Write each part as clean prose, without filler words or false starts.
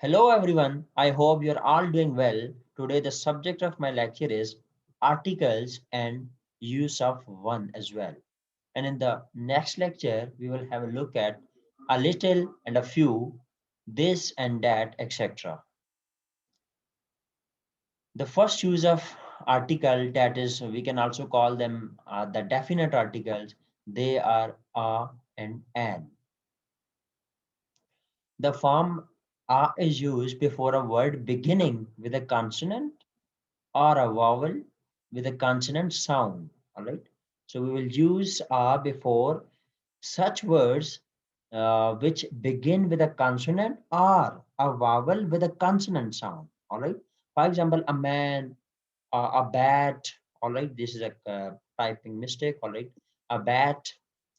Hello everyone, I hope you're all doing well. Today the subject of my lecture is articles and use of one as well. And in the next lecture, we will have a look at a little and a few, this and that, etc. The first use of article, that is, we can also call them the definite articles, they are a and an. The form a is used before a word beginning with a consonant or a vowel with a consonant sound. All right. So we will use a before such words which begin with a consonant or a vowel with a consonant sound. All right. For example, a man, a bat. All right. This is a typing mistake. All right. A bat,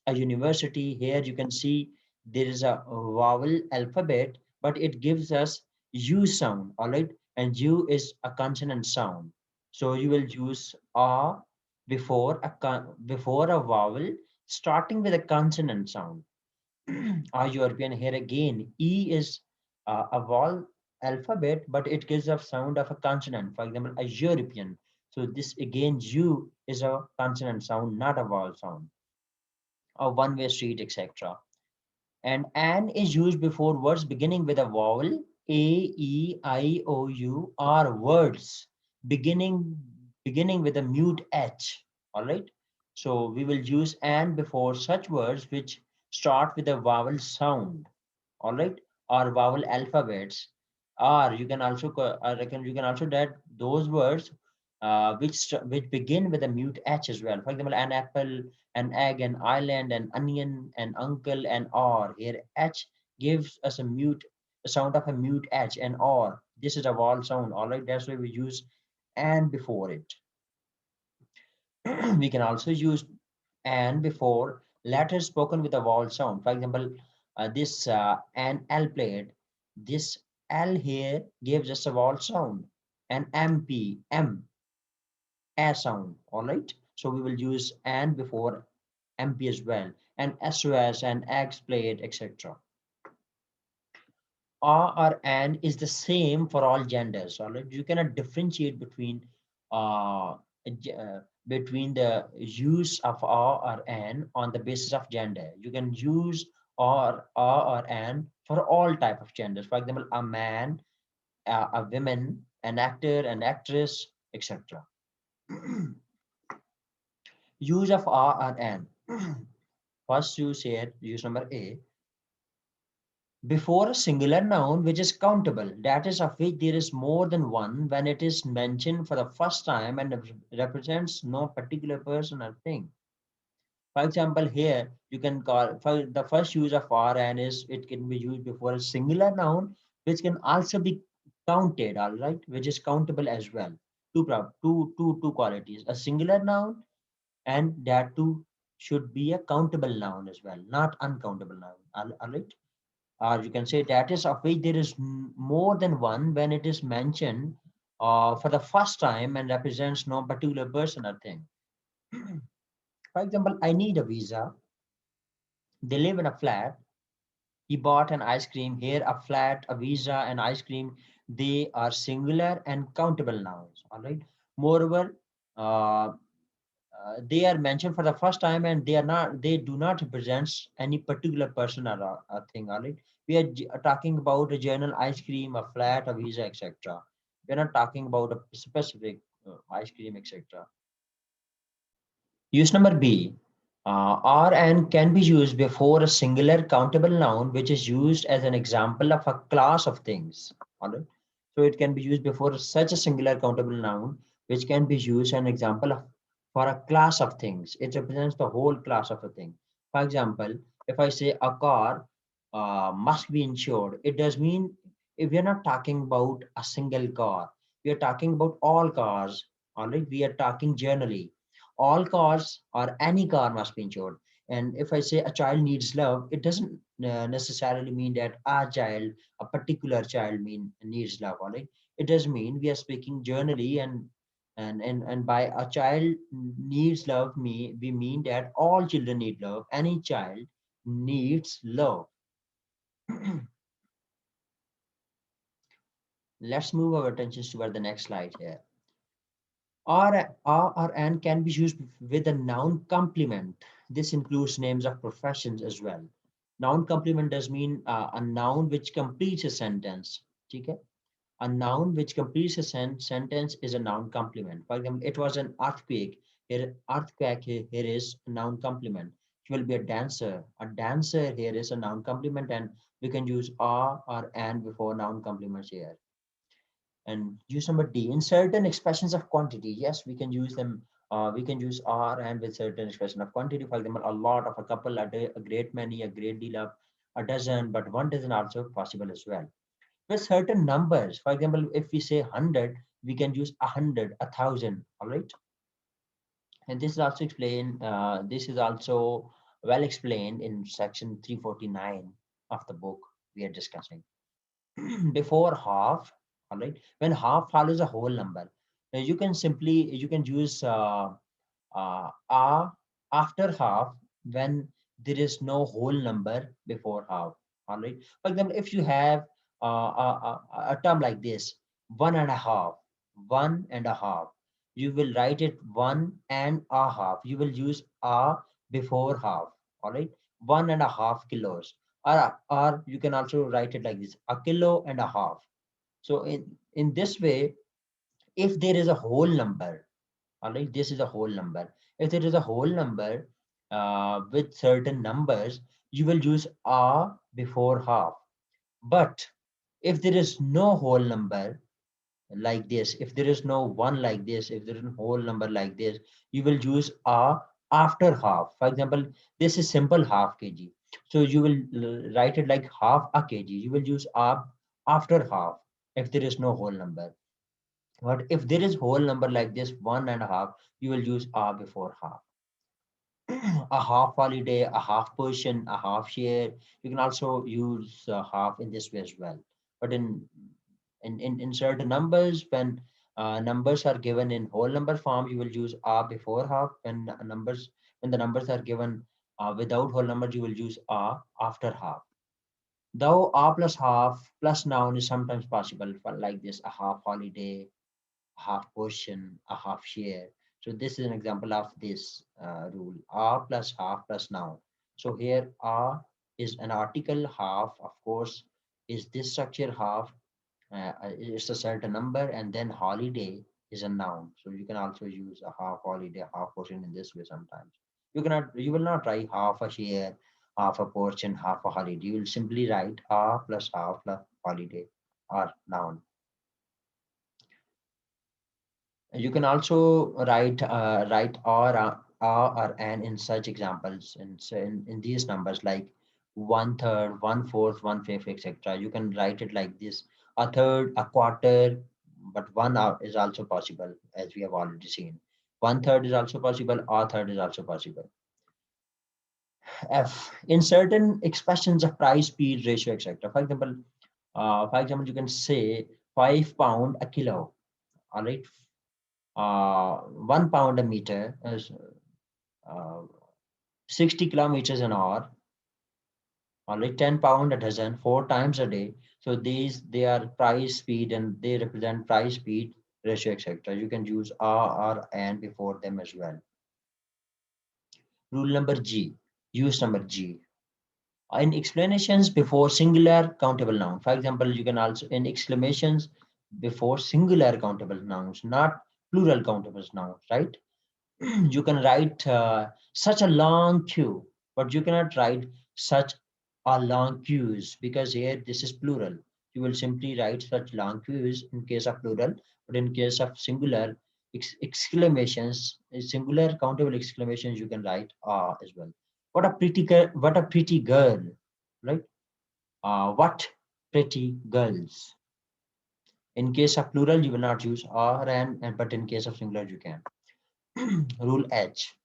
a university. Here you can see there is a vowel alphabet, but it gives us U sound. All right. And U is a consonant sound. So you will use a before a vowel starting with a consonant sound. Our European here again, E is a vowel alphabet, but it gives a sound of a consonant. For example, a European. So this again, U is a consonant sound, not a vowel sound. A one-way street, etc. And an is used before words beginning with a vowel, A, E, I, O, U, are words beginning with a mute H. All right. So we will use an before such words which start with a vowel sound. All right, or vowel alphabets. Or you can also I reckon you can also add those words which begin with a mute h as well. For example, an apple, an egg, an island, an onion, an uncle, and or. Here h gives us a sound of a mute h, and or. This is a vowel sound. All right, that's why we use and before it. We can also use and before letters spoken with a vowel sound. For example, this an L plate, this L here gives us a vowel sound. An MP, M, a sound. All right. So we will use and before MP as well. And SOS and X plate, etc. Or and is the same for all genders. All right. You cannot differentiate uh, between the use of or an on the basis of gender. You can use or an for all type of genders. For example, a man, a woman, an actor, an actress, etc. Use of or an. First use here, use number A, before a singular noun which is countable, that is of which there is more than one when it is mentioned for the first time and represents no particular person or thing. For example, here you can call for the first use of for and is it can be used before a singular noun which can also be counted, all right, which is countable as well. Two qualities: a singular noun, and that too should be a countable noun as well, not uncountable noun. All right. Or you can say that is of which there is more than one when it is mentioned for the first time and represents no particular person or thing. For example, I need a visa. They live in a flat. He bought an ice cream. Here, a flat, a visa, and ice cream. They are singular and countable nouns. All right. Moreover, uh, they are mentioned for the first time and they do not represent any particular person or a thing. All right, we are talking about a general ice cream, a flat, a visa, etc. We're not talking about a specific ice cream, etc. Use number B. R and can be used before a singular countable noun which is used as an example of a class of things. All right. So it can be used before such a singular countable noun which can be used as an example of for a class of things. It represents the whole class of a thing. For example, if I say a car must be insured, it does mean if we are not talking about a single car, we are talking about all cars. All right. We are talking generally all cars or any car must be insured. And if I say a child needs love, it doesn't necessarily mean that a particular child needs love. All right, it does mean we are speaking generally, and by a child needs love, we mean that all children need love. Any child needs love. Let's move our attention toward the next slide here. R or N can be used with a noun complement. This includes names of professions as well. Noun complement does mean a noun which completes a sentence. Okay? A noun which completes a sentence is a noun complement. For example, it was an earthquake. Here, earthquake here is a noun complement. It will be a dancer. A dancer here is a noun complement, and we can use R or N before noun complements here. And use number D, in certain expressions of quantity, yes, we can use them. We can use R and with certain expression of quantity. For example, a lot of, a couple, a great many, a great deal of, a dozen, but one dozen also possible as well. With certain numbers, for example, if we say 100, we can use 100, 1,000. All right. And this is also explained. This is also well explained in section 349 of the book we are discussing. Before half, all right, when half follows a whole number, you can use after half when there is no whole number before half. All right. For example, if you have a term like this, one and a half, one and a half, you will write it one and a half. You will use a before half. All right. 1.5 kilos. Or you can also write it like this, a kilo and a half. So in this way, if there is a whole number, all right, this is a whole number. If there is a whole number with certain numbers, you will use a before half. But if there is no whole number like this, if there is no one like this, if there is a whole number like this, you will use a after half. For example, this is simple half kg. So you will write it like half a kg. You will use a after half if there is no whole number. But if there is whole number like this, one and a half, you will use a before half. A half holiday, a half portion, a half share. You can also use half in this way as well. But in certain numbers, when numbers are given in whole number form, you will use a before half. When the numbers are given without whole numbers, you will use a after half. Though a plus half plus noun is sometimes possible for like this, a half holiday, half portion, a half share. So this is an example of this rule, a plus half plus noun. So here a is an article, half, of course, is this structure half, it's a certain number, and then holiday is a noun. So you can also use a half holiday, half portion in this way sometimes. You will not write half a share, half a portion, half a holiday. You will simply write a plus half plus holiday or noun. You can also write or an in such examples, and so in these numbers like one third, one fourth, one fifth, etc. You can write it like this: a third, a quarter, but one hour is also possible, as we have already seen. One third is also possible. A third is also possible. F, in certain expressions of price, speed, ratio, etc. For example, you can say 5 pound a kilo. All right, 1 pound a meter is uh, 60 kilometers an hour. All right, 10 pound a dozen, 4 times a day. So they are price, speed, and they represent price, speed, ratio, etc. You can use R, and before them as well. Rule number G, use number G. In explanations before singular countable noun. For example, you can also in exclamations before singular countable nouns, not plural countable nouns, right? You can write such a long queue, but you cannot write such a long queues because here this is plural. You will simply write such long queues in case of plural, but in case of singular exclamations, singular countable exclamations, you can write as well. What a pretty girl! What a pretty girl! Right? What pretty girls! In case of plural, you will not use are and but in case of singular, you can. Rule H.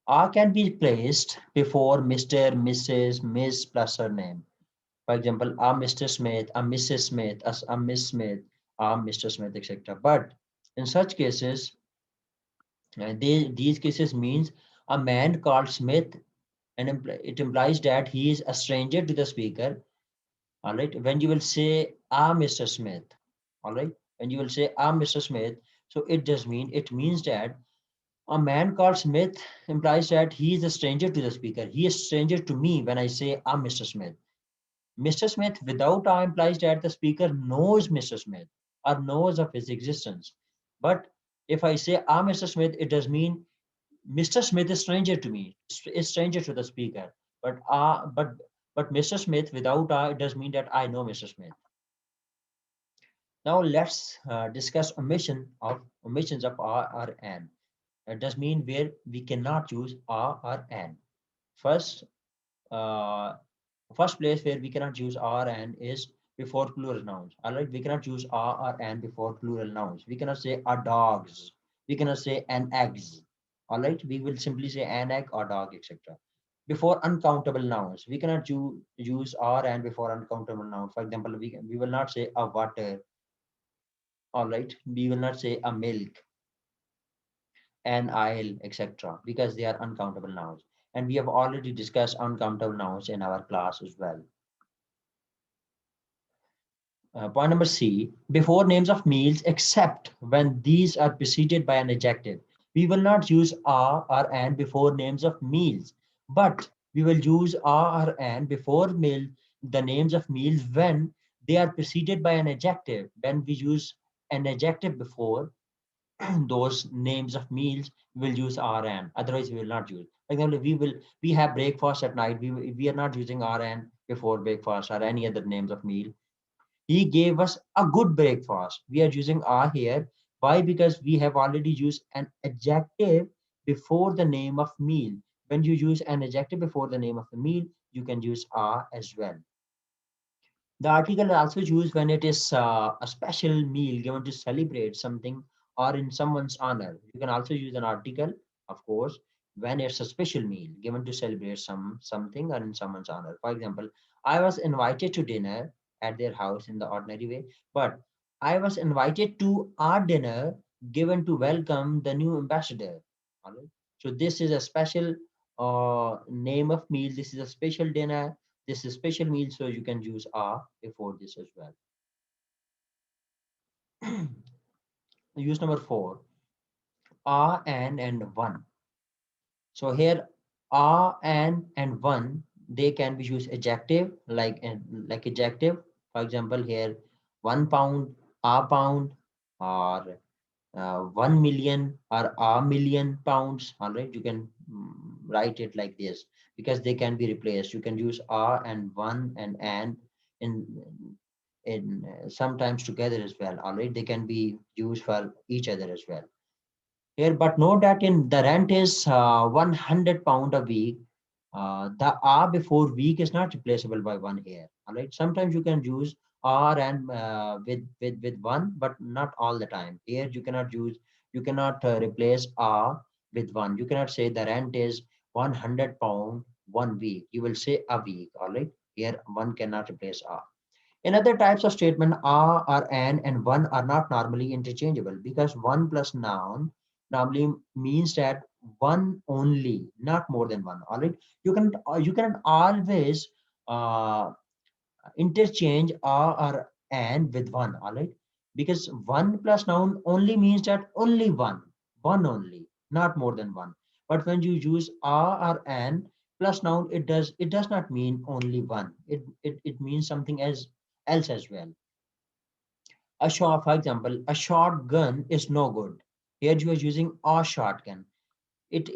R can be placed before Mr., Mrs., Miss plus surname. For example, a Mr. Smith, a Mrs. Smith, a Miss Smith, a Mr. Smith, etc. But in such cases, these cases means a man called Smith, and it implies that he is a stranger to the speaker. All right. When you will say, a Mr. Smith. All right. When you will say I'm Mr. Smith, so it means that a man called Smith implies that he is a stranger to the speaker. He is a stranger to me when I say I'm Mr. Smith. Mr. Smith without I implies that the speaker knows Mr. Smith or knows of his existence. But if I say I'm Mr. Smith, it does mean Mr. Smith is stranger to me, is stranger to the speaker. But Mr. Smith without I does mean that I know Mr. Smith. Now let's discuss omissions of R or N. It does mean where we cannot use R or N. First, uh, first place where we cannot use R and is before plural nouns. All right, we cannot use R or N before plural nouns. We cannot say a dogs. We cannot say an eggs. All right, we will simply say an egg or dog, etc. Before uncountable nouns, we cannot use R and before uncountable nouns. For example, we will not say a water. All right, we will not say a milk, an aisle, etc. because they are uncountable nouns. And we have already discussed uncountable nouns in our class as well. Point number C, before names of meals except when these are preceded by an adjective. We will not use a or an before names of meals, but we will use a or an before the names of meals when they are preceded by an adjective. When we use an adjective before those names of meals, we will use rn, otherwise we will not use. For example, we have breakfast at night, we are not using rn before breakfast or any other names of meal. He gave us a good breakfast. We are using are here. Why? Because we have already used an adjective before the name of meal. When you use an adjective before the name of the meal, you can use are as well. The article is also used when it is a special meal given to celebrate something or in someone's honor. You can also use an article, of course, when it's a special meal given to celebrate something or in someone's honor. For example, I was invited to dinner at their house in the ordinary way, but I was invited to our dinner given to welcome the new ambassador. All right. So this is a special name of meal. This is a special dinner, this is special meal, so you can use are before this as well. Use number 4, are and one. So here are and one, they can be used adjective like adjective. For example, here 1 pound, a pound, or 1 million or a million pounds. All right, you can write it like this because they can be replaced. You can use are and one and in sometimes together as well. All right, they can be used for each other as well here. But note that in the rent is 100 pound a week. The R before week is not replaceable by one here. All right. Sometimes you can use R and with one, but not all the time. Here you cannot use, you cannot replace R with one. You cannot say the rent is 100 pound 1 week. You will say a week. All right. Here one cannot replace R. In other types of statement, are or an and one are not normally interchangeable because one plus noun normally means that one only, not more than one. All right, you can always uh, interchange are or and with one. All right, because one plus noun only means that only one only, not more than one. But when you use are or an plus noun, it does not mean only one. It means something else as well. A shot, for example, a shotgun is no good. Here you are using a shotgun. It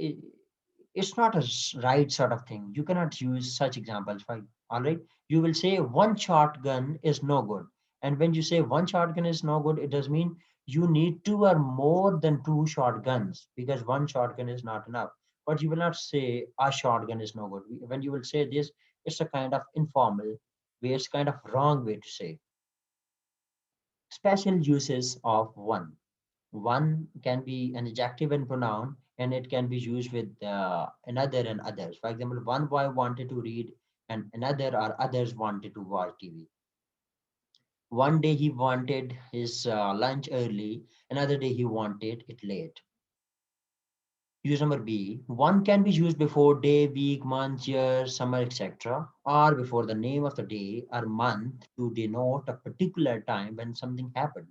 it's not a right sort of thing. You cannot use such examples. For all right, you will say one shotgun is no good, and when you say one shotgun is no good, it does mean you need two or more than two shotguns because one shotgun is not enough. But you will not say a shotgun is no good. When you will say this, it's a kind of informal way. It's kind of wrong way to say. Special uses of one. One can be an adjective and pronoun, and it can be used with another and others. For example, one boy wanted to read, and another or others wanted to watch TV. One day he wanted his lunch early, another day he wanted it late. Use number B. One can be used before day, week, month, year, summer, etc., or before the name of the day or month to denote a particular time when something happened.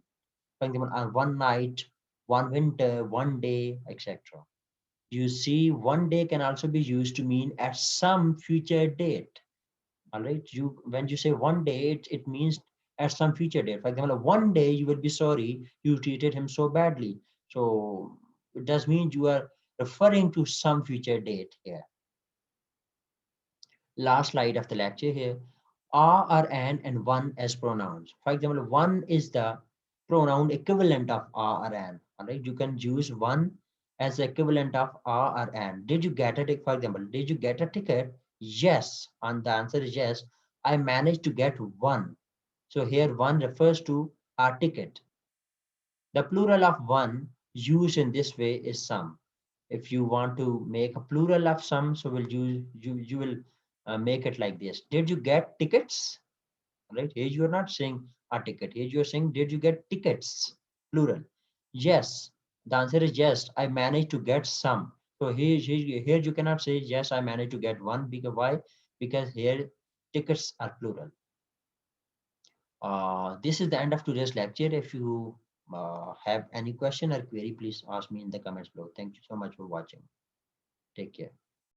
For example, on one night, one winter, one day, etc. You see, one day can also be used to mean at some future date. All right. You when you say one day, it means at some future date. For example, one day you will be sorry you treated him so badly. So it does mean you are referring to some future date here. Last slide of the lecture here. Are or and one as pronouns. For example, one is the pronoun equivalent of are or an. All right. You can use one as the equivalent of are or an. Did you get a ticket? For example, did you get a ticket? Yes. And the answer is yes. I managed to get one. So here one refers to our ticket. The plural of one used in this way is some. If you want to make a plural of some, so will you will make it like this. Did you get tickets? Right here you are not saying a ticket. Here you are saying did you get tickets? Plural. Yes. The answer is yes. I managed to get some. So here you cannot say yes. I managed to get one because why? Because here tickets are plural. This is the end of today's lecture. If you have any question or query, please ask me in the comments below. Thank you so much for watching. Take care.